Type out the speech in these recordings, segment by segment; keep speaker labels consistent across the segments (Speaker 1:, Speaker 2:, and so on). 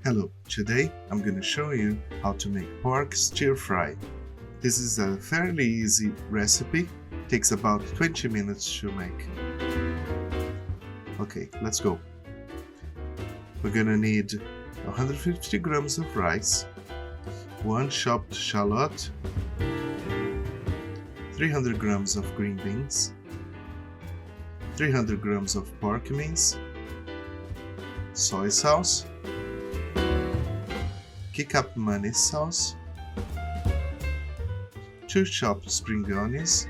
Speaker 1: Hello, today I'm going to show you how to make pork stir fry. This is a fairly easy recipe, takes about 20 minutes to make. Okay, let's go. We're going to need 150 grams of rice, 1 chopped shallot, 300 grams of green beans, 300 grams of pork mince, soy sauce, Kicap Manis sauce, 2 chopped spring onions,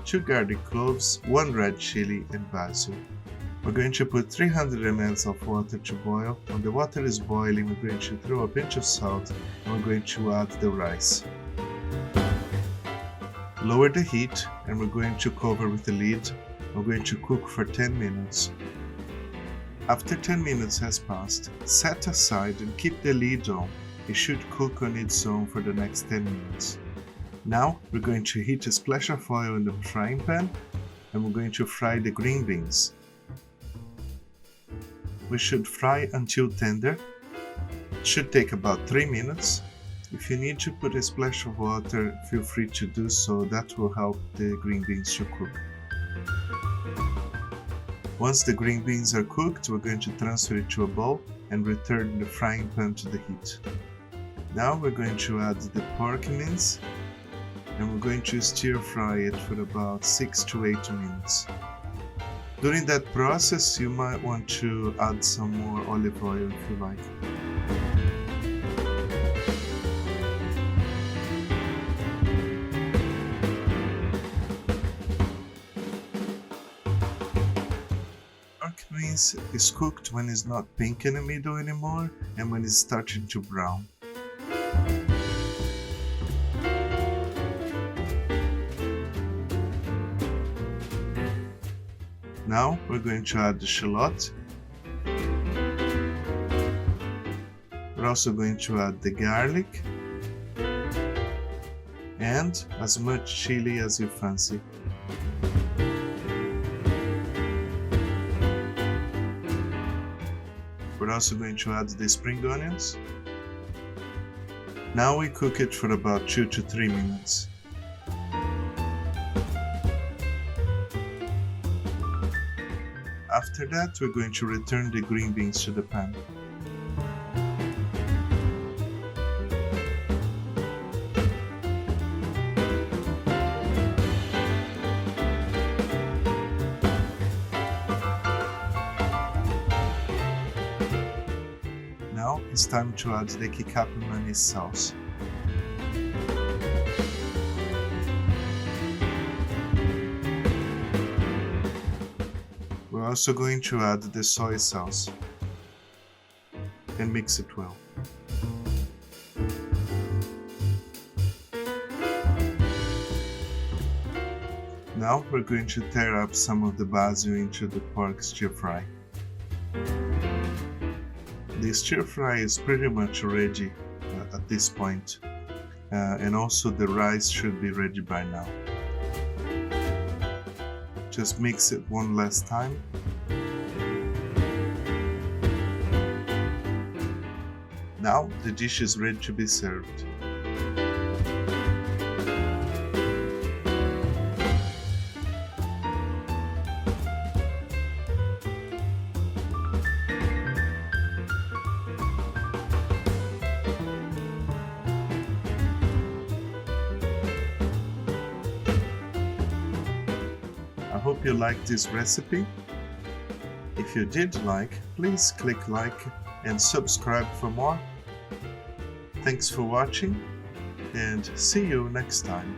Speaker 1: 2 garlic cloves, 1 red chili and basil. We're going to put 300 ml of water to boil. When the water is boiling, we're going to throw a pinch of salt and we're going to add the rice. Lower the heat and we're going to cover with the lid. We're going to cook for 10 minutes. After 10 minutes has passed, set aside and keep the lid on. It should cook on its own for the next 10 minutes. Now we're going to heat a splash of oil in the frying pan and we're going to fry the green beans. We should fry until tender. It should take about 3 minutes. If you need to put a splash of water, feel free to do so. That will help the green beans to cook. Once the green beans are cooked, we're going to transfer it to a bowl and return the frying pan to the heat. Now we're going to add the pork mince and we're going to stir fry it for about 6 to 8 minutes. During that process, you might want to add some more olive oil if you like. Pork mince is cooked when it's not pink in the middle anymore and when it's starting to brown. Now we're going to add the shallot. We're also going to add the garlic and as much chili as you fancy. We're also going to add the spring onions. Now we cook it for about 2 to 3 minutes. After that, we're going to return the green beans to the pan. Now it's time to add the Kicap Manis sauce. We're also going to add the soy sauce and mix it well. Now we're going to tear up some of the basil into the pork stir fry. The stir fry is pretty much ready at this point, and also the rice should be ready by now. Just mix it one last time. Now the dish is ready to be served. I hope you liked this recipe. If you did like, please click like and subscribe for more. Thanks for watching and see you next time.